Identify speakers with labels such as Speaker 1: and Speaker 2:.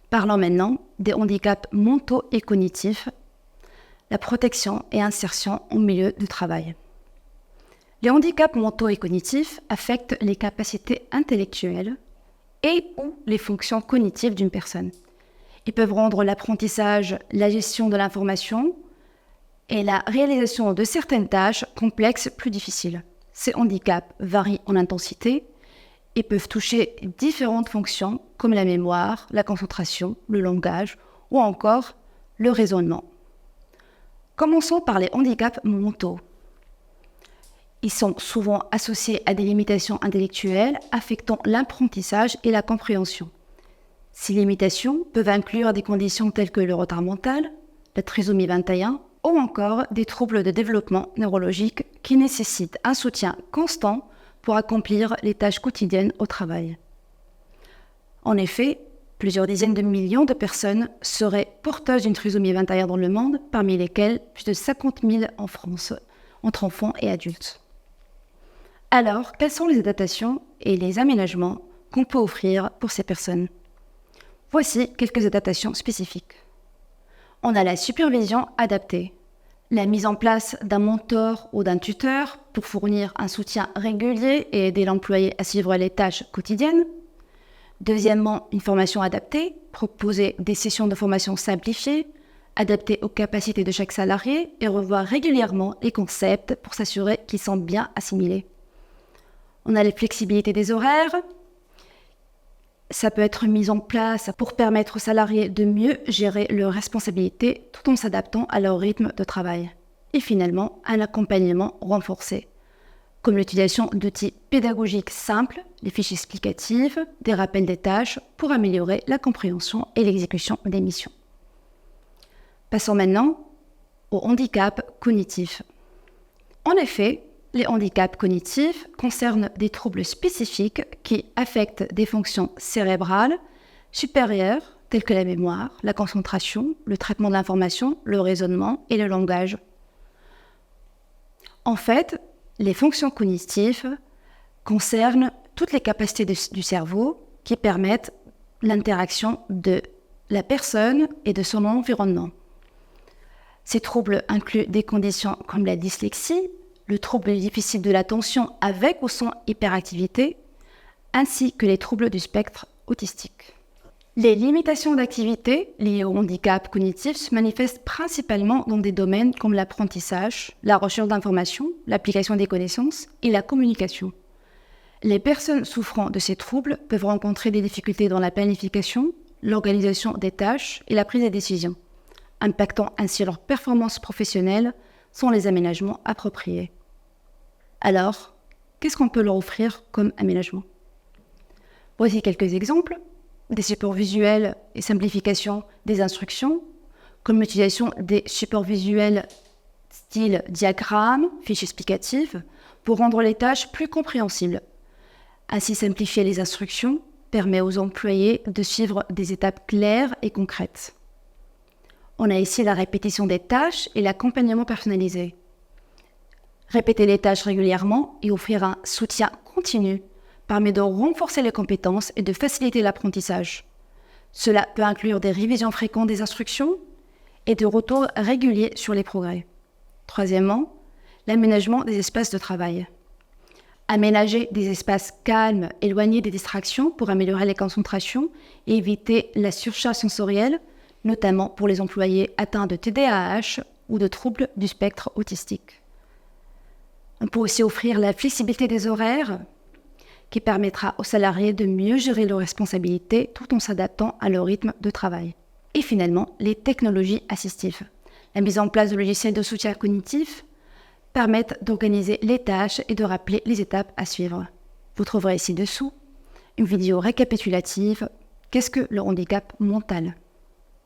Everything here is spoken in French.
Speaker 1: Parlons maintenant des handicaps mentaux et cognitifs, la protection et insertion au milieu du travail. Les handicaps mentaux et cognitifs affectent les capacités intellectuelles et ou les fonctions cognitives d'une personne. Ils peuvent rendre l'apprentissage, la gestion de l'information et la réalisation de certaines tâches complexes plus difficiles. Ces handicaps varient en intensité et peuvent toucher différentes fonctions comme la mémoire, la concentration, le langage ou encore le raisonnement. Commençons par les handicaps mentaux. Ils sont souvent associés à des limitations intellectuelles affectant l'apprentissage et la compréhension. Ces limitations peuvent inclure des conditions telles que le retard mental, la trisomie 21 ou encore des troubles de développement neurologique qui nécessitent un soutien constant pour accomplir les tâches quotidiennes au travail. En effet, plusieurs dizaines de millions de personnes seraient porteuses d'une trisomie 21 dans le monde, parmi lesquelles plus de 50 000 en France, entre enfants et adultes. Alors, quelles sont les adaptations et les aménagements qu'on peut offrir pour ces personnes ? Voici quelques adaptations spécifiques. On a la supervision adaptée, la mise en place d'un mentor ou d'un tuteur pour fournir un soutien régulier et aider l'employé à suivre les tâches quotidiennes. Deuxièmement, une formation adaptée, proposer des sessions de formation simplifiées, adaptées aux capacités de chaque salarié et revoir régulièrement les concepts pour s'assurer qu'ils sont bien assimilés. On a la flexibilité des horaires. Ça peut être mis en place pour permettre aux salariés de mieux gérer leurs responsabilités tout en s'adaptant à leur rythme de travail. Et finalement, un accompagnement renforcé, comme l'utilisation d'outils pédagogiques simples, les fiches explicatives, des rappels des tâches pour améliorer la compréhension et l'exécution des missions. Passons maintenant au handicap cognitif. En effet, les handicaps cognitifs concernent des troubles spécifiques qui affectent des fonctions cérébrales supérieures telles que la mémoire, la concentration, le traitement de l'information, le raisonnement et le langage. En fait, les fonctions cognitives concernent toutes les capacités du cerveau qui permettent l'interaction de la personne et de son environnement. Ces troubles incluent des conditions comme la dyslexie, le trouble difficile de l'attention avec ou sans hyperactivité, ainsi que les troubles du spectre autistique. Les limitations d'activité liées au handicap cognitif se manifestent principalement dans des domaines comme l'apprentissage, la recherche d'informations, l'application des connaissances et la communication. Les personnes souffrant de ces troubles peuvent rencontrer des difficultés dans la planification, l'organisation des tâches et la prise de décision, impactant ainsi leur performance professionnelle sans les aménagements appropriés. Alors, qu'est-ce qu'on peut leur offrir comme aménagement ? Voici quelques exemples. Des supports visuels et simplification des instructions, comme l'utilisation des supports visuels style diagramme, fiches explicatives, pour rendre les tâches plus compréhensibles. Ainsi, simplifier les instructions permet aux employés de suivre des étapes claires et concrètes. On a ici la répétition des tâches et l'accompagnement personnalisé. Répéter les tâches régulièrement et offrir un soutien continu permet de renforcer les compétences et de faciliter l'apprentissage. Cela peut inclure des révisions fréquentes des instructions et des retours réguliers sur les progrès. Troisièmement, l'aménagement des espaces de travail. Aménager des espaces calmes, éloignés des distractions pour améliorer les concentrations et éviter la surcharge sensorielle, notamment pour les employés atteints de TDAH ou de troubles du spectre autistique. On peut aussi offrir la flexibilité des horaires qui permettra aux salariés de mieux gérer leurs responsabilités tout en s'adaptant à leur rythme de travail. Et finalement, les technologies assistives. La mise en place de logiciels de soutien cognitif permettent d'organiser les tâches et de rappeler les étapes à suivre. Vous trouverez ci-dessous une vidéo récapitulative « Qu'est-ce que le handicap mental ?»